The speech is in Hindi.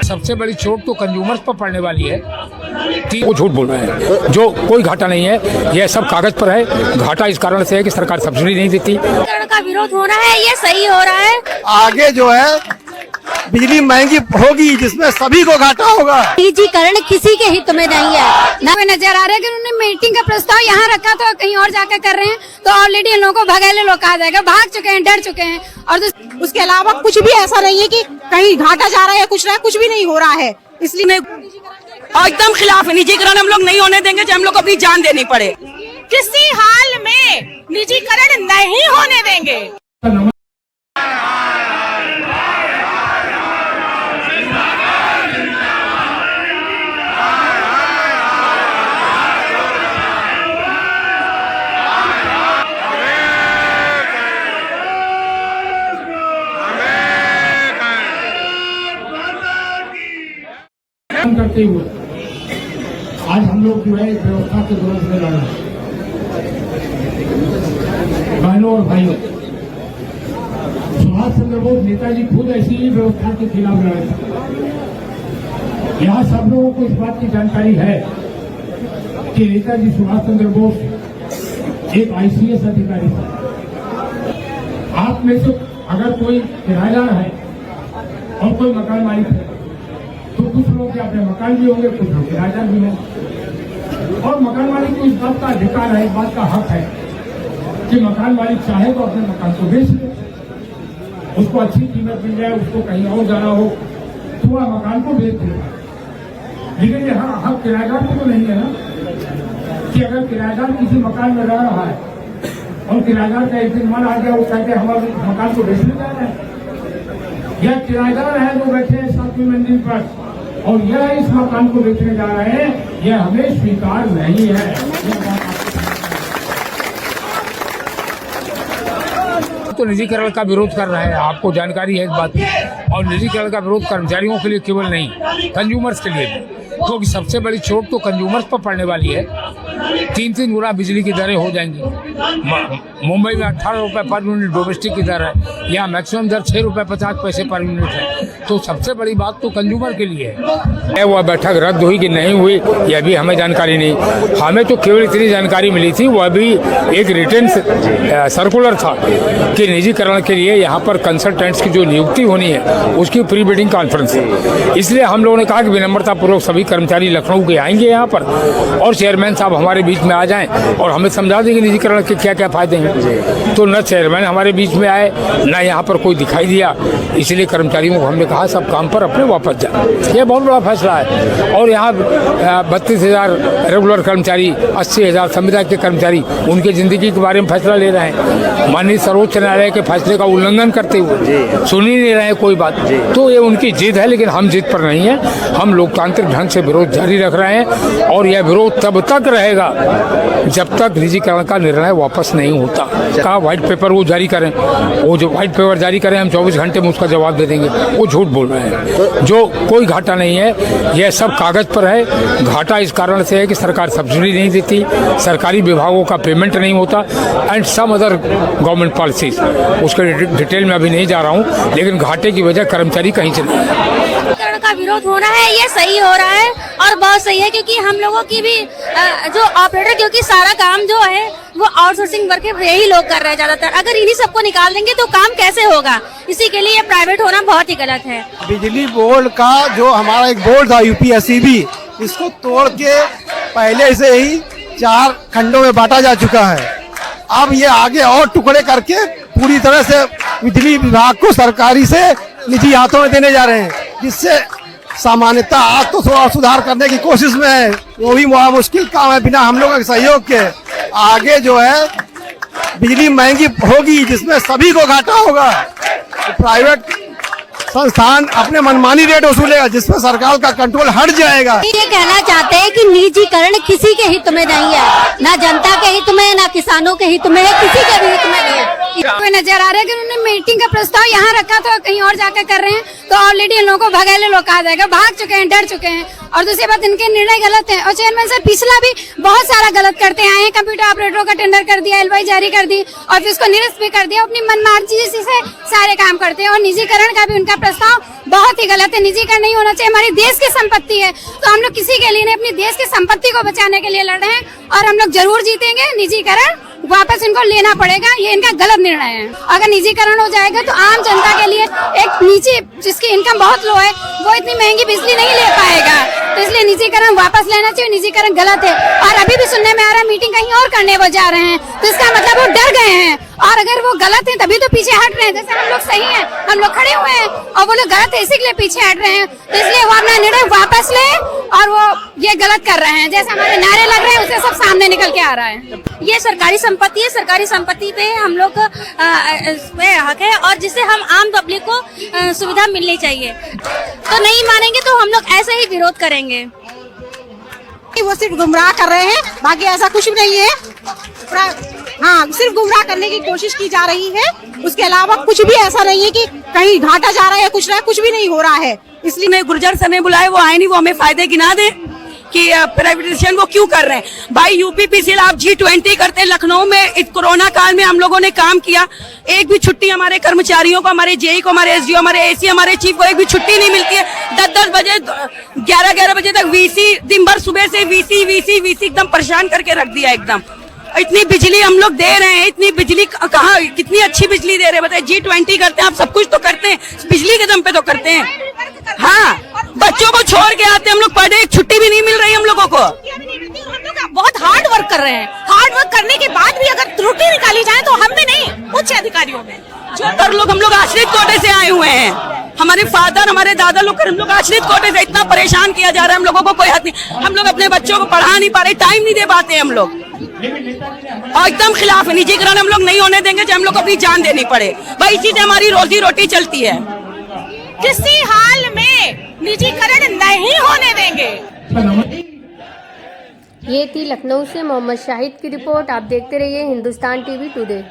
सबसे बड़ी चोट तो कंज्यूमर्स पर पड़ने वाली है। वो झूठ बोल रहे हैं, जो कोई घाटा नहीं है, यह सब कागज पर है। घाटा इस कारण से है कि सरकार सब्सिडी नहीं देती। का विरोध हो रहा है, ये सही हो रहा है। आगे जो है बिजली महंगी होगी, जिसमें सभी को घाटा होगा। निजीकरण किसी के हित में नहीं है। नजर आ रहा है कि उन्होंने मीटिंग का प्रस्ताव यहाँ रखा तो कहीं और जाकर कर रहे हैं, तो ऑलरेडी इन लोगों को भगाले लोग कहा जाएगा, भाग चुके हैं, डर चुके हैं। और उसके अलावा कुछ भी ऐसा नहीं है कि कहीं घाटा जा रहा है, कुछ भी नहीं हो रहा है। इसलिए मैं एकदम खिलाफ है। निजीकरण हम लोग नहीं होने देंगे, चाहे हम लोग को अपनी जान देनी पड़े। किसी हाल में निजीकरण नहीं होने देंगे। करते हुए आज हम लोग जो है व्यवस्था के विरोध में लड़ रहे हैं। बहनों और भाइयों, सुभाष चंद्र बोस नेताजी खुद ऐसी ही व्यवस्था के खिलाफ लड़े थे। यहाँ सब लोगों को इस बात की जानकारी है कि नेताजी सुभाष चंद्र बोस एक ICS अधिकारी थे। आप में से अगर कोई किराएदार है और कोई मकान मालिक है तो कुछ लोग के अपने मकान भी होंगे, कुछ लोग किराएदार भी होंगे। और मकान मालिक को इस बात का अधिकार है, इस बात का हक है कि मकान मालिक चाहे तो अपने मकान को बेच ले, उसको अच्छी कीमत मिल जाए, उसको कहीं और जाना हो तो वह मकान को बेच देगा। लेकिन यहाँ हक किराएदार को तो नहीं है ना, कि अगर किराएदार किसी मकान में रह रहा है और किराएदार का एक दिन मन आ गया, वो कहते हैं हमारे मकान को बेचने जा रहे हैं, यह किराएदार है जो बैठे हैं 7वीं मंजिल पर और यह इस मकान को बेचने जा रहे हैं, यह हमें स्वीकार नहीं है। तो निजीकरण का विरोध कर रहे हैं, आपको जानकारी है इस बात की। और निजीकरण का विरोध कर्मचारियों के लिए केवल नहीं, कंज्यूमर्स के लिए भी, क्योंकि सबसे बड़ी चोट तो कंज्यूमर्स पर पड़ने वाली है। 3-3 गुना बिजली की दरें हो जाएंगी। मुंबई में 18 रुपए पर यूनिट डोमेस्टिक की दर है, यहाँ मैक्सिमम दर 6 रुपए 50 पैसे पर यूनिट है। तो सबसे बड़ी बात तो कंज्यूमर के लिए है। वह बैठक रद्द हुई कि नहीं हुई, यह भी हमें जानकारी नहीं। हमें तो केवल इतनी जानकारी मिली थी, वह भी एक रिटन सर्कुलर था कि निजीकरण के लिए यहाँ पर कंसल्टेंट्स की जो नियुक्ति होनी है उसकी प्री वेडिंग कॉन्फ्रेंस है। इसलिए हम लोगों ने कहा कि विनम्रतापूर्वक सभी कर्मचारी लखनऊ के आएंगे यहाँ पर और चेयरमैन साहब हमारे बीच में आ जाएं और हमें समझा देंगे निजीकरण के क्या क्या फायदे हैं। तो न चेयरमैन हमारे बीच में आए, न यहाँ पर कोई दिखाई दिया। इसलिए कर्मचारियों को हमने कहा सब काम पर अपने वापस जाए। यह बहुत बड़ा फैसला है। और यहाँ 32,000 रेगुलर कर्मचारी, 80,000 संविदा के कर्मचारी उनके जिंदगी के बारे में फैसला ले रहे हैं। माननीय सर्वोच्च न्यायालय के फैसले का उल्लंघन करते हुए सुन ही नहीं रहे कोई बात। तो ये उनकी जिद है, लेकिन हम जिद पर नहीं है। हम लोकतांत्रिक ढंग से विरोध जारी रख रहे हैं और यह विरोध तब तक रहेगा जब तक निजीकरण का निर्णय वापस नहीं होता। कहा व्हाइट पेपर वो जारी करें, वो जो व्हाइट पेपर जारी करें हम 24 घंटे में उसका जवाब दे देंगे। वो झूठ बोल रहे हैं, जो कोई घाटा नहीं है, यह सब कागज पर है। घाटा इस कारण से है कि सरकार सब्सिडी नहीं देती, सरकारी विभागों का पेमेंट नहीं होता and some other government policies. उसके डिटेल में अभी नहीं जा रहा हूँ, लेकिन घाटे की वजह कर्मचारी कहीं से नहीं। का विरोध हो रहा है, ये सही हो रहा है और बहुत सही है, क्योंकि हम लोगों की भी जो ऑपरेटर, क्योंकि सारा काम जो है वो आउटसोर्सिंग वर्क यही लोग कर रहे हैं ज्यादातर। अगर इन्हीं सबको निकाल देंगे तो काम कैसे होगा? इसी के लिए प्राइवेट होना बहुत ही गलत है। बिजली बोर्ड का जो हमारा एक बोर्ड था UPSEB, इसको तोड़ के पहले से ही 4 खंडों में बांटा जा चुका है। अब ये आगे और टुकड़े करके पूरी तरह से बिजली विभाग को सरकारी से निजी हाथों में देने जा रहे हैं, जिससे सामान्यतः आज तो थोड़ा सुधार करने की कोशिश में है, वो भी बहुत मुश्किल काम है बिना हम लोगों के सहयोग के। आगे जो है बिजली महंगी होगी, जिसमें सभी को घाटा होगा। तो प्राइवेट संस्थान अपने मनमानी रेट वसूलेगा, जिसमें सरकार का कंट्रोल हट जाएगा। ये कहना चाहते हैं कि निजीकरण किसी के हित में नहीं है, ना जनता के हित में, ना किसानों के हित में, किसी के भी हित में नहीं है। नजर आ रहा है कि उन्होंने मीटिंग का प्रस्ताव यहाँ रखा तो कहीं और जाकर कर रहे हैं, तो ऑलरेडी इन लोगों को भगाले लोग कहा जाएगा, भाग चुके हैं, डर चुके हैं। और दूसरी बात, इनके निर्णय गलत है। और चेयरमैन सर पिछला भी बहुत सारा गलत करते आए हैं। कंप्यूटर ऑपरेटरों का टेंडर कर दिया, LY जारी कर दी, ऑफिस को निरस्त भी कर दिया, अपनी मनमार्जी से सारे काम करते हैं। और निजीकरण का भी उनका प्रस्ताव बहुत ही गलत है। निजीकरण नहीं होना चाहिए, हमारी देश की संपत्ति है, तो हम लोग किसी के लिए नहीं, अपनी देश की संपत्ति को बचाने के लिए लड़ रहे हैं और हम लोग जरूर जीतेंगे। निजीकरण वापस इनको लेना पड़ेगा, ये इनका गलत निर्णय है। अगर निजीकरण हो जाएगा तो आम जनता के लिए, एक नीचे जिसकी इनकम बहुत लो है, वो इतनी महंगी बिजली नहीं ले पाएगा, तो इसलिए निजीकरण वापस लेना चाहिए। निजीकरण गलत है और अभी भी सुनने में आ रहा है मीटिंग कहीं और करने वो जा रहे हैं, तो इसका मतलब वो डर गए हैं, और अगर वो गलत है तभी तो पीछे हट रहे हैं। जैसे हम लोग सही हैं, हम लोग खड़े हुए हैं और वो लोग गलत है इसी के लिए पीछे हट रहे हैं, तो इसलिए वो अपना निर्णय वापस ले, और वो ये गलत कर रहे हैं। जैसे हमारे नारे लग रहे हैं उससे सब सामने निकल के आ रहा है। ये सरकारी संपत्ति है, सरकारी संपत्ति पे हम लोग पे हक है, और जिससे हम आम पब्लिक को सुविधा मिलनी चाहिए। तो नहीं मानेंगे तो हम लोग ऐसे ही विरोध करेंगे। वो सिर्फ गुमराह कर रहे हैं, बाकी ऐसा कुछ भी नहीं है। हाँ, सिर्फ गुमराह करने की कोशिश की जा रही है, उसके अलावा कुछ भी ऐसा नहीं है कि कहीं घाटा जा रहा है, कुछ भी नहीं हो रहा है। इसलिए नहीं, गुर्जर सर ने बुलाए, वो आए नहीं, वो हमें फायदे गिना दे कि प्राइवेटाइजेशन वो क्यों कर रहे हैं। भाई यूपीपीसीएल आप G20 करते हैं, लखनऊ में इस कोरोना काल में हम लोगों ने काम किया, एक भी छुट्टी हमारे कर्मचारियों को, हमारे जेई को, हमारे एसडीओ, हमारे एसी, हमारे चीफ को एक भी छुट्टी नहीं मिलती है। 10-10 बजे 11-11 बजे तक वीसी, दिन भर सुबह से वीसी एकदम परेशान करके रख दिया एकदम। इतनी बिजली हम लोग दे रहे हैं, इतनी बिजली कहाँ, कितनी अच्छी बिजली दे रहे हैं बताइए। G20 करते हैं, आप सब कुछ तो करते हैं, बिजली के दम पे तो करते हैं। हाँ, बच्चों को छोड़ के आते हैं हम लोग, पर डे एक छुट्टी भी नहीं मिल रही हम लोगों को। बहुत हार्ड वर्क कर रहे हैं, हार्ड वर्क करने के बाद भी अगर त्रुटि निकाली जाए तो हम में नहीं, उच्च अधिकारियों में। हम लोग आश्रित कोटे से आए हुए हैं, हमारे फादर, हमारे दादा लोग, हम लोग आश्रित कोटे से, इतना परेशान किया जा रहा है हम लोगों को, कोई हद नहीं। हम लोग अपने बच्चों को पढ़ा नहीं पा रहे, टाइम नहीं दे पाते हम लोग, और एकदम खिलाफ है। निजीकरण हम लोग नहीं होने देंगे, चाहे हम लोग को अपनी जान देनी पड़े। भाई इसी से हमारी रोजी रोटी चलती है, किसी हाल में निजीकरण नहीं होने देंगे। ये थी लखनऊ से मोहम्मद शाहिद की रिपोर्ट। आप देखते रहिए हिंदुस्तान टीवी टुडे।